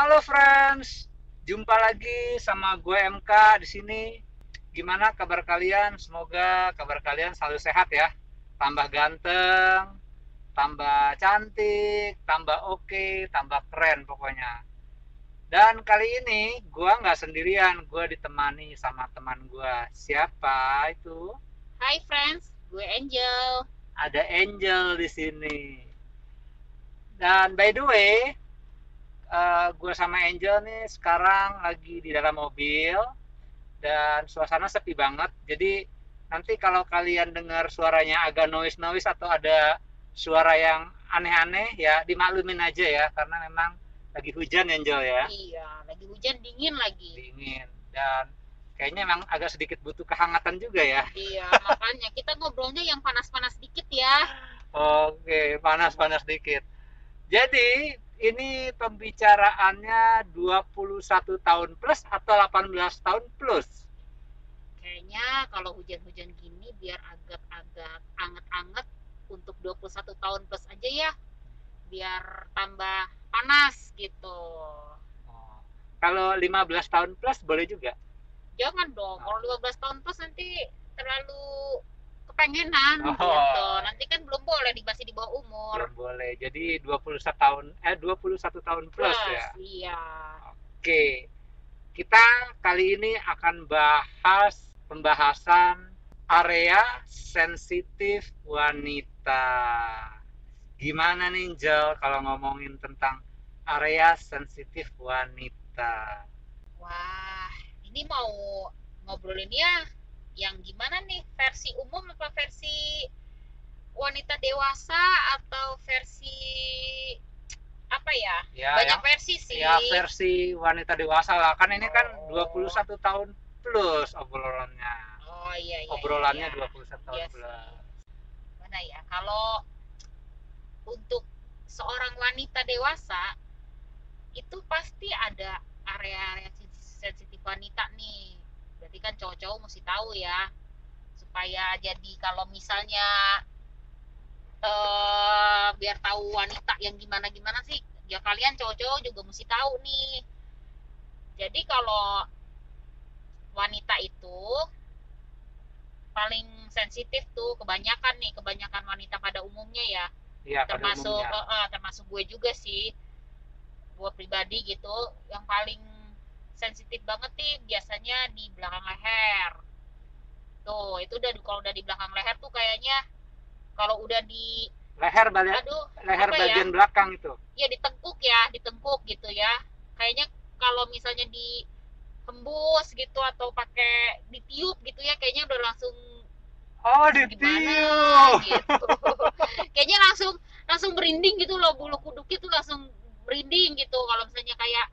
Halo friends, jumpa lagi sama gue MK di sini. Gimana kabar kalian? Semoga kabar kalian selalu sehat ya. Tambah ganteng, tambah cantik, tambah oke, tambah keren pokoknya. Dan kali ini gue nggak sendirian, gue ditemani sama teman gue. Siapa itu? Hai friends, gue Angel. Ada Angel di sini. Dan by the way, gue sama Angel nih sekarang lagi di dalam mobil dan suasana sepi banget. Jadi nanti kalau kalian dengar suaranya agak noise-noise atau ada suara yang aneh-aneh ya dimaklumin aja ya karena memang lagi hujan Angel ya, Iya, lagi hujan dingin lagi. dingin dan kayaknya memang agak sedikit butuh kehangatan juga ya. Iya, makanya kita ngobrolnya yang panas-panas dikit ya. Oke, panas-panas dikit. Jadi ini pembicaraannya 21 tahun plus atau 18 tahun plus? Kayaknya kalau hujan-hujan gini biar agak-agak anget-anget untuk 21 tahun plus aja ya. Biar tambah panas gitu. Oh. Kalau 15 tahun plus boleh juga? Jangan dong, Oh. kalau 15 tahun plus nanti terlalu kepengenan gitu. Oh, Nanti kan belum boleh masih di bawah umur. belum boleh. Jadi 21 tahun plus Plus, ya. iya. Oke. Kita kali ini akan bahas pembahasan area sensitif wanita. Gimana nih Jel kalau ngomongin tentang area sensitif wanita? Wah, ini mau ngobrolin ya yang gimana nih? Versi umum apa versi wanita dewasa atau versi apa ya? Ya, Banyak yang versi ya sih. versi wanita dewasa lah. Kan ini kan dua puluh Oh, satu tahun plus obrolannya. oh iya iya iya Obrolannya iya. 21 tahun Iya sih. plus. Mana ya? Kalau untuk seorang wanita dewasa itu pasti ada area-area sensitif wanita nih. Berarti kan cowok-cowok mesti tahu ya supaya jadi kalau misalnya biar tahu wanita yang gimana gimana sih ya kalian cowok-cowok juga mesti tahu nih. Jadi kalau wanita itu paling sensitif tuh kebanyakan wanita pada umumnya ya, Iya, pada termasuk umumnya. termasuk gue juga sih, gue pribadi gitu, yang paling sensitif banget nih biasanya di belakang leher. Tuh itu udah, kalau udah di belakang leher tuh kayaknya kalau udah di, Leher balik, aduh, leher apa ya, bagian belakang itu. ya ditengkuk ya, ditengkuk gitu ya, kayaknya kalau misalnya di hembus gitu atau pakai ditiup gitu ya kayaknya udah langsung Oh, gimana ditiup. gitu. Kayaknya langsung langsung berinding gitu loh, bulu kuduk itu langsung berinding gitu kalau misalnya kayak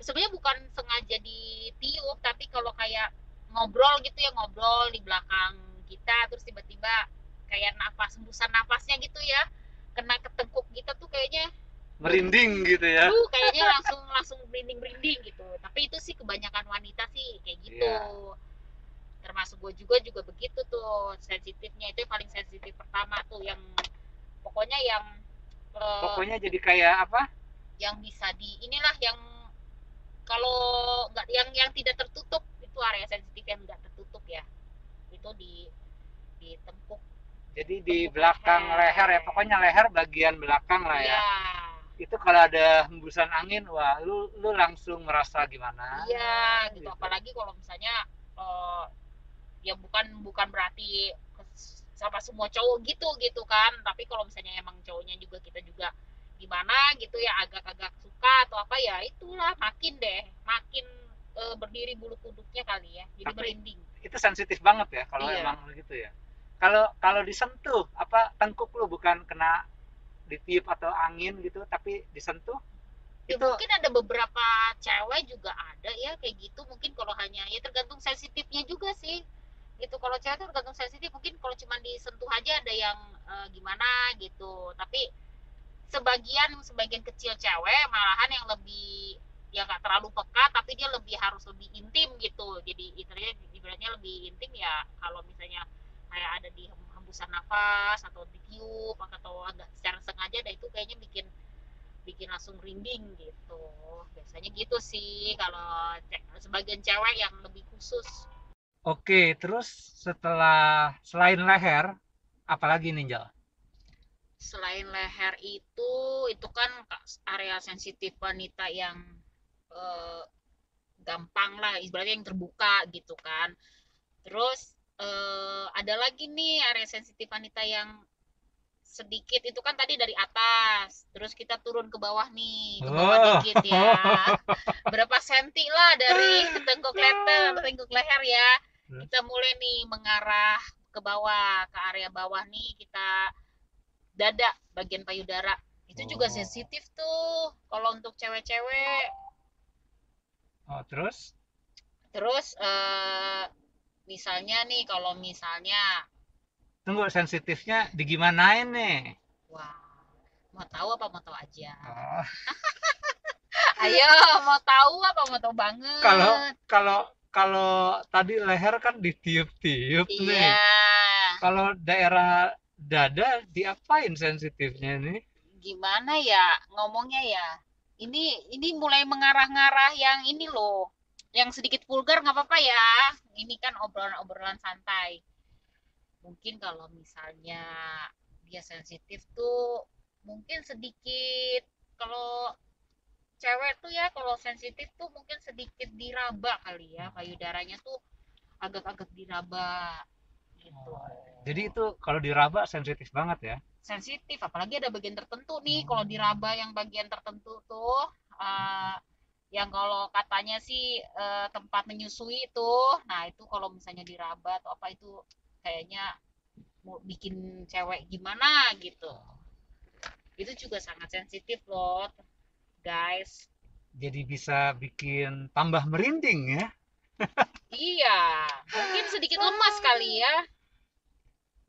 sebenarnya bukan sengaja ditiup tapi kalau kayak ngobrol gitu ya, ngobrol di belakang kita terus tiba-tiba kayak napas, hembusan napasnya gitu ya kena ketengkuk kita tuh kayaknya duh, Merinding gitu ya. kayaknya langsung langsung berinding berinding gitu. Tapi itu sih kebanyakan wanita sih kayak gitu, Iya. termasuk gue juga begitu tuh sensitifnya. Itu yang paling sensitif pertama tuh yang pokoknya eh, Pokoknya jadi kayak apa? yang bisa di inilah yang kalau nggak yang tidak tertutup itu area sensitif yang nggak tertutup ya, itu di tengkuk Jadi di tengkuk belakang leher ya. leher. Pokoknya leher bagian belakang lah ya. Iya, Itu kalau ada hembusan angin, wah lu langsung merasa gimana iya gitu, gitu. apalagi kalau misalnya eh, ya bukan bukan berarti sama semua cowok gitu gitu kan, tapi kalau misalnya emang cowoknya juga kita juga gimana gitu ya agak-agak suka atau apa ya itulah makin deh makin berdiri bulu kuduknya kali ya, jadi Tapi merinding. itu sensitif banget ya kalau Iya, emang begitu ya. Kalau kalau disentuh apa tengkuk lu bukan kena ditiup atau angin gitu, tapi disentuh ya itu. mungkin ada beberapa cewek juga ada ya kayak gitu, mungkin kalau hanya ya tergantung sensitifnya juga sih gitu. Kalau cewek tuh tergantung sensitif, mungkin kalau cuma disentuh aja ada yang gimana gitu, tapi sebagian sebagian kecil cewek malahan yang lebih ya nggak terlalu peka tapi dia lebih harus lebih intim gitu, jadi ibaratnya lebih intim ya kalau misalnya kayak ada di hembusan nafas atau ditiup atau agak secara sengaja, dan itu kayaknya bikin bikin langsung rinding gitu biasanya gitu sih kalau sebagian cewek yang lebih khusus. Oke, terus selain leher, apalagi nih, Jal? Selain leher itu kan area sensitif wanita yang eh, gampang lah, ibaratnya yang terbuka gitu kan. Terus ada lagi nih area sensitif wanita yang sedikit itu kan tadi dari atas, terus kita turun ke bawah nih, ke bawah Oh, dikit ya. Berapa senti lah dari tengkuk leher ya. Kita mulai nih mengarah ke bawah, ke area bawah nih kita dada, bagian payudara. Itu juga oh, sensitif tuh kalau untuk cewek-cewek. oh, terus? Terus misalnya nih kalau misalnya Tunggu, sensitifnya digimanain nih? wah, mau tahu apa mau tahu aja? Oh, Ayo, mau tahu apa mau tahu kalau banget? kalau kalau tadi leher kan ditiup-tiup nih. Iya, Kalau daerah dada diapain sensitifnya nih? gimana ya ngomongnya ya? Ini mulai mengarah-ngarah yang ini loh. Yang sedikit vulgar nggak apa-apa ya. Ini kan obrolan-obrolan santai. Mungkin kalau misalnya dia sensitif tuh mungkin sedikit kalau cewek tuh ya kalau sensitif tuh mungkin sedikit diraba kali ya payudaranya tuh agak-agak diraba gitu. Oh, jadi itu kalau diraba sensitif banget ya? Sensitif apalagi ada bagian tertentu nih kalau diraba yang bagian tertentu tuh uh, yang kalau katanya sih tempat menyusui tuh nah itu kalau misalnya diraba atau apa itu kayaknya mau bikin cewek gimana gitu itu juga sangat sensitif loh guys. Jadi bisa bikin tambah merinding ya? Iya mungkin sedikit lemas kali ya.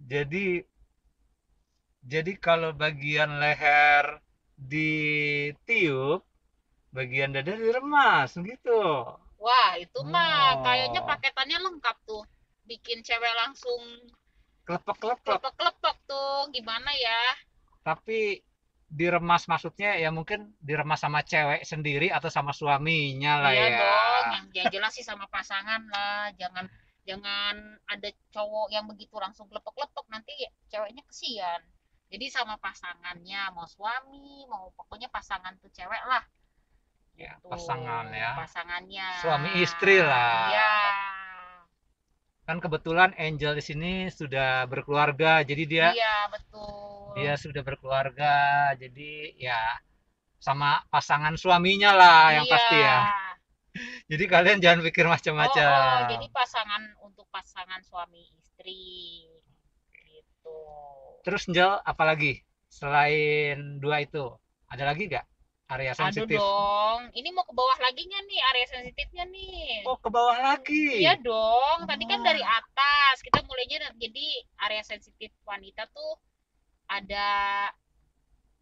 Jadi jadi kalau bagian leher ditiup, bagian dada diremas gitu. Wah itu mah kayaknya Oh, paketannya lengkap tuh bikin cewek langsung klepek-klepek. kelepek-kelepek tuh gimana ya. Tapi diremas maksudnya ya mungkin diremas sama cewek sendiri atau sama suaminya lah Iya ya. dong, yang jelas sih sama pasangan lah. Jangan jangan ada cowok yang begitu langsung lepek-lepek nanti ceweknya kesian. Jadi sama pasangannya, mau suami, mau pokoknya pasangan tuh cewek lah. Ya, Gitu, pasangan ya. pasangannya. Suami istri Iya, lah. Kan kebetulan Angel di sini sudah berkeluarga, jadi dia iya betul. dia sudah berkeluarga, jadi ya sama pasangan suaminya lah yang Iya. pasti ya. Jadi kalian jangan pikir Oh, oh, jadi macam-macam. pasangan untuk pasangan suami istri. Gitu. Terus Angel, apalagi selain dua itu? Ada lagi nggak area Aduh sensitif? dong, ini mau ke bawah lagi nggak nih area sensitifnya nih? Oh, ke bawah Iya lagi. dong, tadi kan dari Oh, atas, kita mulainya jadi area sensitif wanita tuh ada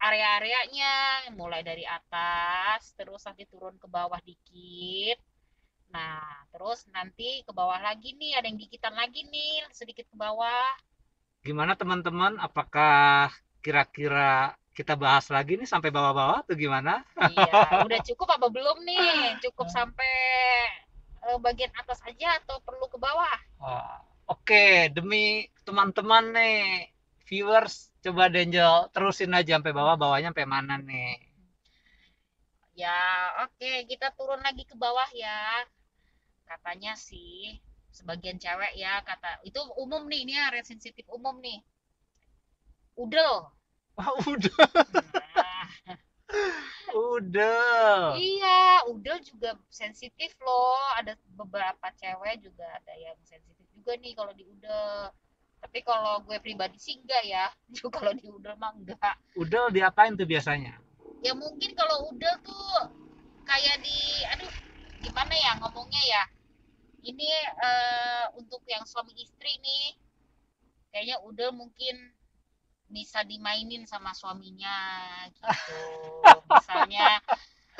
area-areanya, mulai dari atas, terus nanti turun ke bawah dikit. Nah, terus nanti ke bawah lagi nih, ada yang dikitan lagi nih, sedikit ke bawah. gimana teman-teman? Apakah kira-kira kita bahas lagi nih sampai bawah-bawah atau gimana? Iya, udah cukup apa belum nih? Cukup sampai bagian atas aja atau perlu ke bawah? Oh, oke, demi teman-teman nih, viewers, coba Denjel terusin aja sampai bawah, bawahnya sampai mana nih? Ya, oke, kita turun lagi ke bawah ya. Katanya sih, sebagian cewek ya, kata itu umum nih, ini area sensitif umum nih. Udel. Wah, udah, Nah, udah. iya, udel juga sensitif loh. Ada beberapa cewek juga ada yang sensitif juga nih kalau di udel. Tapi kalau gue pribadi sih enggak ya. Kalau di udel mah enggak. Udah diapain tuh biasanya? Ya mungkin kalau udel tuh kayak di aduh gimana ya ngomongnya ya. Ini untuk yang suami istri nih kayaknya udel mungkin bisa dimainin sama suaminya gitu. Misalnya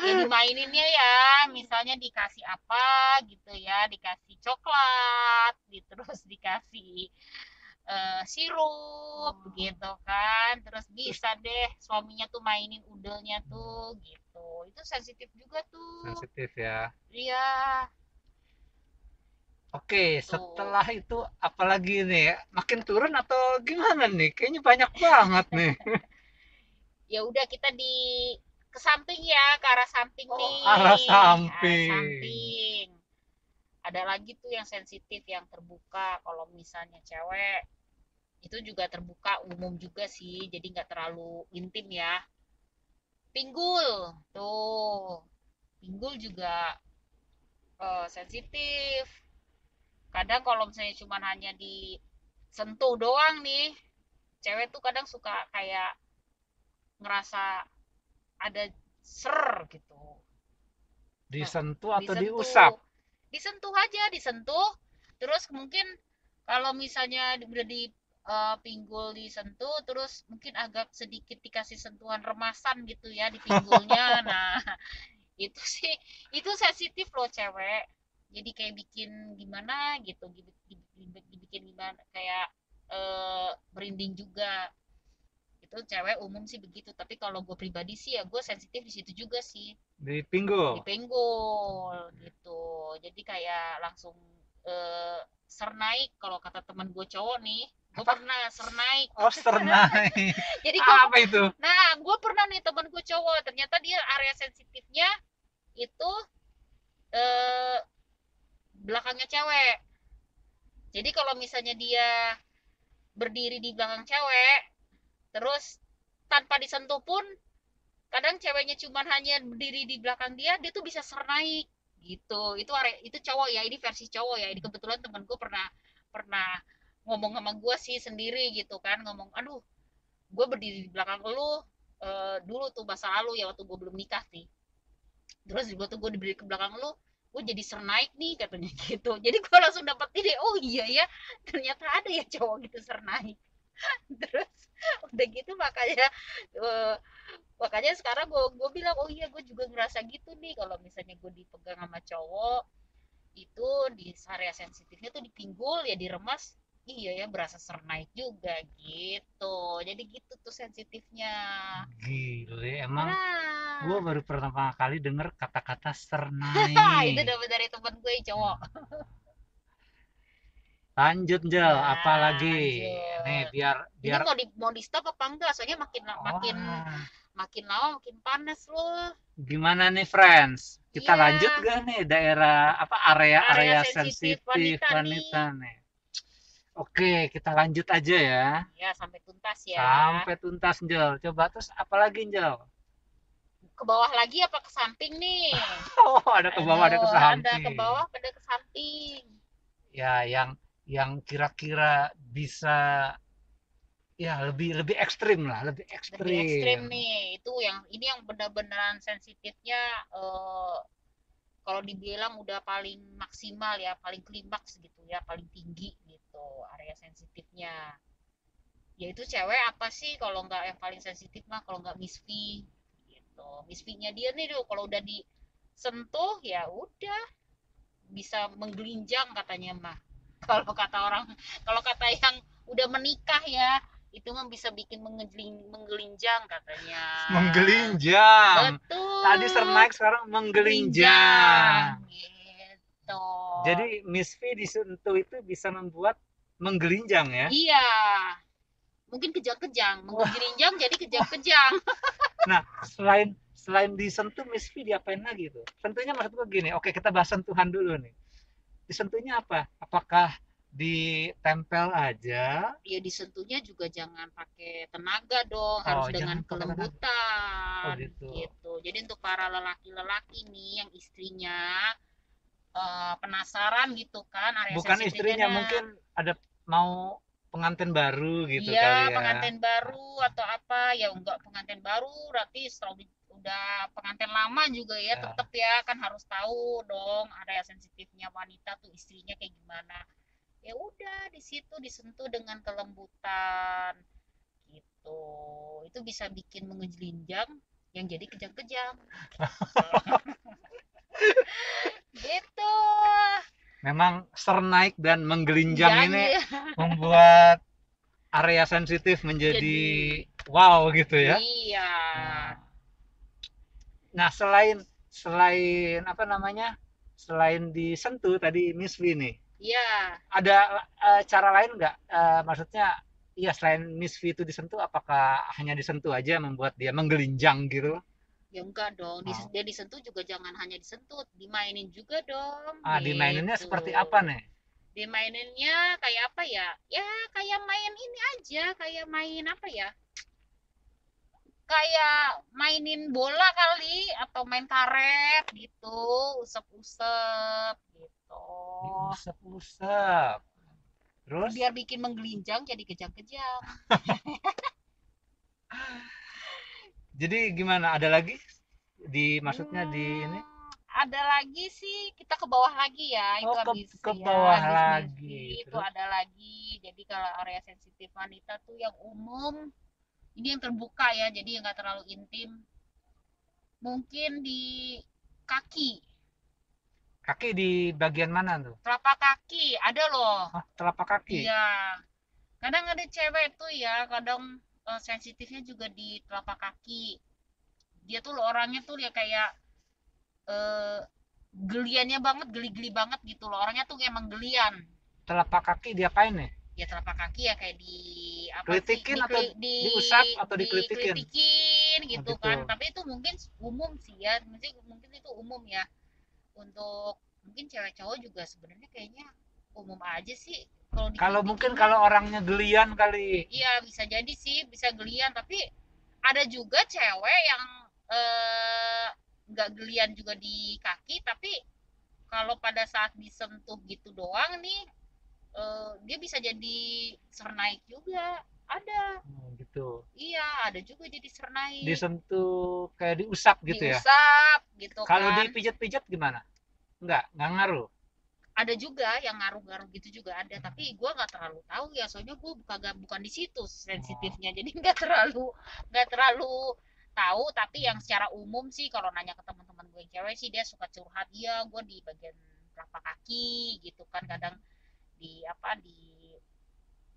ya dimaininnya ya, misalnya dikasih apa gitu ya, dikasih coklat, terus dikasih sirup gitu kan, terus Terus bisa deh suaminya tuh mainin udelnya tuh gitu, itu sensitif juga tuh. sensitif ya. Iya Oke, tuh. setelah itu apalagi nih ya? Makin turun atau gimana nih? Kayaknya banyak banget nih. Ya udah kita di ke samping ya, ke arah samping Oh, arah nih, arah samping. samping. Ada lagi tuh yang sensitif yang terbuka, kalau misalnya cewek itu juga terbuka umum juga sih, jadi nggak terlalu intim ya. Pinggul tuh, pinggul juga sensitif. Kadang kalau misalnya cuma hanya disentuh doang nih, cewek tuh kadang suka kayak ngerasa ada ser gitu. Nah, Disentuh atau diusap? disentuh, disentuh aja, disentuh. Terus mungkin kalau misalnya udah di pinggul disentuh, terus mungkin agak sedikit dikasih sentuhan remasan gitu ya di pinggulnya. Nah, itu sih, itu sensitif loh cewek. Jadi kayak bikin gimana gitu, dibikin gimana kayak merinding juga. Itu cewek umum sih begitu, tapi kalau gue pribadi sih ya gue sensitif di situ juga sih, Di di pinggul? penggol gitu. Jadi kayak langsung eh, sernaik kalau kata teman gue cowok nih, gue Apa? pernah sernaik. Oh, sernai. Jadi gue, Apa itu? nah gue pernah nih teman gue cowok, ternyata dia area sensitifnya itu eh, belakangnya cewek. Jadi kalau misalnya dia berdiri di belakang cewek, terus tanpa disentuh pun, kadang ceweknya cuman hanya berdiri di belakang dia, dia tuh bisa sernaik gitu. Itu cowok ya, ini versi cowok ya, ini kebetulan temen gue pernah pernah ngomong sama gue sih sendiri gitu kan, ngomong aduh gue berdiri di belakang lu dulu tuh masa lalu ya, waktu gue belum nikah sih, terus gue tuh gue berdiri ke belakang lu, gue jadi sernaik nih katanya gitu. Jadi gue langsung dapat ide, oh iya ya, ternyata ada ya cowok gitu sernaik. Terus udah gitu makanya eh, makanya sekarang gue bilang oh iya gue juga ngerasa gitu nih, kalau misalnya gue dipegang sama cowok itu di area sensitifnya tuh di pinggul ya diremas, iya ya berasa sernaik juga gitu, jadi gitu tuh sensitifnya. Gile, emang gue Nah, baru pertama kali denger kata-kata itu sernai. dapat dari temen gue cowok. Lanjut, Jel, Ya apa lagi? Nih, lanjut, biar ini biar mau di stop apa enggak, soalnya makin makin wah, makin lama makin panas loh. gimana nih, friends? Kita Iya, lanjut gak nih daerah apa area area-area sensitif sensitif wanita wanita nih. nih? Oke, kita lanjut aja ya. Ya sampai tuntas ya. Sampai tuntas, Jel. Coba terus apa lagi, Jel? Ke bawah lagi apa ke samping nih? Oh, ada ke bawah, ada ke Aduh, ada ke samping. bawah pada ke samping. Ya, yang kira-kira bisa ya lebih lebih ekstrim lah, lebih Lebih ekstrim ekstrim. nih. Itu yang ini yang benar-benaran sensitifnya, kalau dibilang udah paling maksimal ya, paling klimaks gitu ya, paling tinggi gitu area sensitifnya. Yaitu cewek apa sih kalau nggak yang paling sensitif mah, kalau nggak misfi gitu. Misfinya dia nih tuh kalau udah disentuh ya udah bisa menggelinjang katanya mah. Kalau kata orang, kalau kata yang udah menikah ya, itu mah bisa bikin menggelinjang katanya. Menggelinjang. Tadi Betul, Sernaik, sekarang gelinjang menggelinjang. gitu. Jadi Miss V disentuh itu bisa membuat menggelinjang ya. Iya, mungkin kejang-kejang, Wah, menggelinjang jadi kejang-kejang. nah selain selain disentuh Miss V diapain lagi tuh? Sentuhnya maksudku gini, oke kita bahas sentuhan dulu nih. Disentuhnya apa? Apakah ditempel aja? Ya disentuhnya juga jangan pakai tenaga dong, Oh, harus dengan jangan pakai tenaga. Oh kelembutan gitu. gitu. Jadi untuk para lelaki-lelaki nih yang istrinya penasaran gitu kan area Bukan istrinya, sensitifnya. mungkin ada mau pengantin baru gitu Iya, kali ya. pengantin baru atau apa ya, enggak pengantin baru berarti setelah udah pengantin lama juga ya, tetap Ya. ya kan harus tahu dong area sensitifnya wanita tuh istrinya kayak gimana. Ya udah di situ disentuh dengan kelembutan gitu. Itu bisa bikin mengejelinjang yang jadi kejang-kejang. Gitu. Memang Sernaik dan menggelinjang Yang ini ya. membuat area sensitif menjadi Jadi wow gitu ya. iya. Nah, nah, selain selain apa namanya? Selain disentuh tadi Miss V nih, Iya. ada cara lain nggak? Maksudnya, iya selain Miss V itu disentuh, apakah hanya disentuh aja membuat dia menggelinjang gitu? Ya enggak dong, Oh. dia disentuh juga jangan hanya disentuh, dimainin juga dong, Dimaininnya gitu. seperti apa nih? Dimaininnya kayak apa ya? Ya kayak main ini aja, kayak main apa ya? Kayak mainin bola kali atau main karet gitu, usep-usep gitu. Diusap-usap. Terus, Biar bikin menggelinjang jadi kejang-kejang. jadi gimana? Ada lagi? Maksudnya di ini? Ada lagi sih, kita ke bawah lagi ya. Itu Oh, habis ke ya, bawah habis lagi. mimpi itu Terus, ada lagi. Jadi kalau area sensitif wanita tuh yang umum, ini yang terbuka ya, jadi nggak terlalu intim. Mungkin di kaki, kaki di bagian mana tuh? telapak kaki, ada loh. Oh, telapak kaki. Iya, kadang ada cewek tuh ya, kadang sensitifnya juga di telapak kaki. Dia tuh loh orangnya tuh ya kayak eh, geliannya banget, geli-geli banget gitu loh. Orangnya tuh emang gelian. Telapak kaki diapain nih? Ya telapak kaki ya kayak di apa sih Kelitikin atau diusap atau dikelitikin? dikelitikin Oh, gitu gitu. kan, tapi itu mungkin umum sih ya, mungkin itu umum ya untuk mungkin cewek cowok juga sebenarnya kayaknya umum aja sih kalau Kalau mungkin dikelitikin mah. kalau orangnya gelian kali. Iya bisa jadi sih, bisa gelian, tapi ada juga cewek yang eh, nggak gelian juga di kaki, tapi kalau pada saat disentuh gitu doang nih dia bisa jadi sernaik juga, ada. Oh, gitu. Iya, ada juga jadi sernaik, Disentuh kayak diusap gitu ya. diusap gitu Kalau kan. dipijat-pijat gimana? Nggak ngaruh. Ada juga yang ngaruh-ngaruh gitu juga ada, tapi gue nggak terlalu tahu ya, soalnya gue bukan di situ Oh. sensitifnya, jadi nggak terlalu tahu. Tapi yang secara umum sih kalau nanya ke teman-teman gue yang cewek sih, dia suka curhat, iya gue di bagian telapak kaki gitu kan, kadang di apa di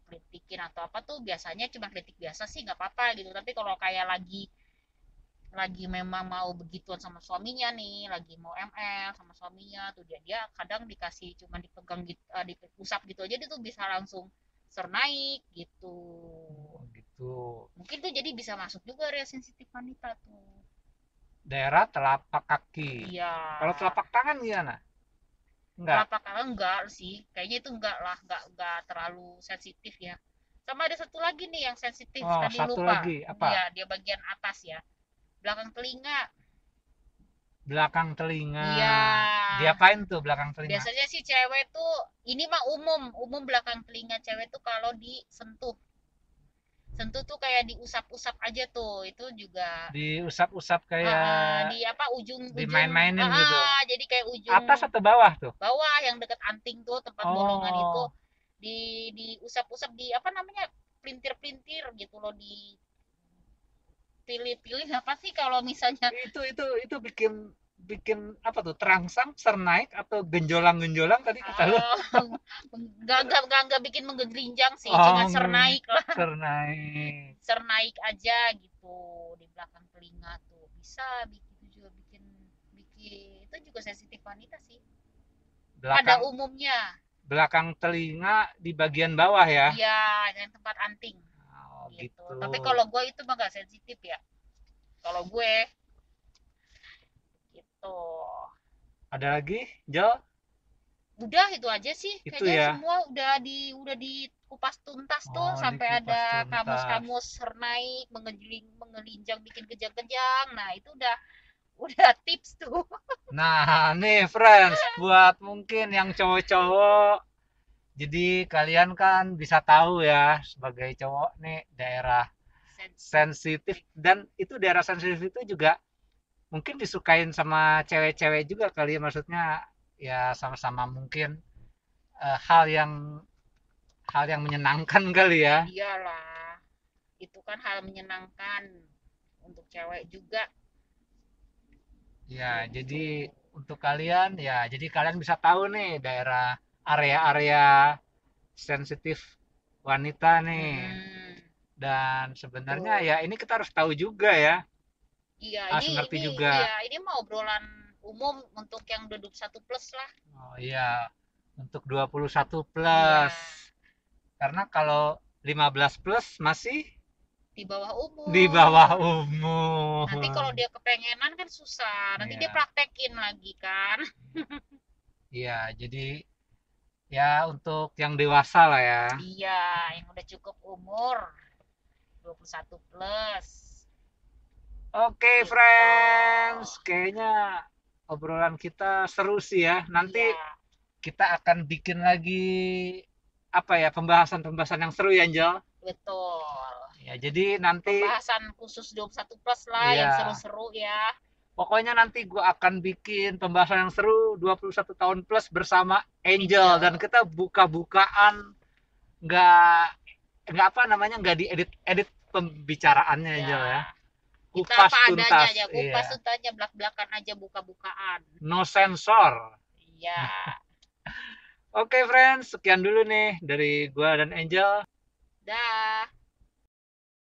kritikin atau apa tuh biasanya cuma kritik biasa sih nggak apa-apa gitu, tapi kalau kayak lagi memang mau begituan sama suaminya nih, lagi mau ML sama suaminya tuh, dia kadang dikasih cuma dipegang gitu, diusap gitu aja dia tuh bisa langsung sernaik gitu. Oh, gitu. Mungkin tuh jadi bisa masuk juga area sensitif wanita tuh. Daerah telapak kaki. Iya, Kalau telapak tangan gimana? Enggak. telapak tangan enggak sih, kayaknya itu enggak lah, enggak terlalu sensitif ya. Sama ada satu lagi nih yang sensitif Oh, tadi satu lupa. lagi apa? Dia bagian atas ya, belakang telinga. Belakang telinga. Iya, Diapain tuh belakang telinga? biasanya sih cewek tuh, ini mah umum, umum belakang telinga cewek tuh kalau disentuh. Sentuh tuh kayak diusap-usap aja tuh, itu juga Diusap-usap kayak di apa ujung-ujung, dimain-mainin gitu. jadi kayak ujung Atas atau bawah tuh? bawah yang deket anting tuh, tempat bolongan itu Oh, di diusap-usap, di apa namanya, pelintir-pelintir gitu loh, dipilih-pilih apa sih kalau misalnya. itu bikin bikin apa tuh? Terangsang, sernaik atau genjolang-genjolang tadi kata lu? Oh, nggak bikin menggelinjang sih, cuma Oh, sernaik lah. sernaik. Sernaik aja gitu di belakang telinga tuh bisa bikin, itu juga bikin bikin itu juga sensitif wanita sih pada Belakang umumnya. belakang telinga di bagian bawah ya. Iya, yang tempat anting Oh, gitu, gitu. tapi kalau gue itu mah gak sensitif ya, kalau gue gitu. Ada lagi, Jo? Udah itu aja sih Itu kayaknya, ya. semua udah dikupas tuntas tuh, Oh, sampai dikupas ada tuntas. kamus-kamus sernaik, mengelinjang bikin kejang-kejang, nah itu udah tips tuh. Nah, nih friends, buat mungkin yang cowok-cowok, jadi kalian kan bisa tahu ya, sebagai cowok nih, daerah sensitif, Sensitif. dan itu daerah sensitif itu juga mungkin disukain sama cewek-cewek juga kali ya, maksudnya ya sama-sama mungkin eh, hal yang hal yang menyenangkan kali ya. Iyalah, itu kan hal menyenangkan untuk cewek juga Ya, gitu. jadi untuk kalian jadi kalian bisa tahu nih daerah area-area sensitif wanita nih. Mm-mm. Dan sebenarnya Betul. ya ini kita harus tahu juga ya, Iya, harus ngerti ini juga. iya, ini mau obrolan umum untuk yang udah 21 plus lah. Oh iya, untuk 21 Iya, plus. Karena kalau 15 plus masih di bawah di bawah umur. Nanti umur. kalau dia kepengenan kan susah. Nanti dia Iya, praktekin lagi kan. iya. Jadi ya untuk yang dewasa lah ya. Iya, yang udah cukup umur 21 plus. Oke, Gitu. friends. Kayaknya obrolan kita seru sih ya. Nanti Iya, kita akan bikin lagi apa ya, pembahasan-pembahasan yang seru ya, Angel. betul. Ya, jadi nanti Pembahasan khusus 21 plus lah yang ya seru-seru ya. pokoknya nanti gue akan bikin pembahasan yang seru 21 tahun plus bersama Angel dan Angel. kita buka-bukaan nggak nggak apa namanya nggak diedit edit pembicaraannya Angel ya. Ya, kita Kupas apa adanya tuntas, aja, kupas iya. tuntasnya belak-belakan aja buka-bukaan. No sensor. Iya, Oke, friends, sekian dulu nih dari gua dan Angel. dah.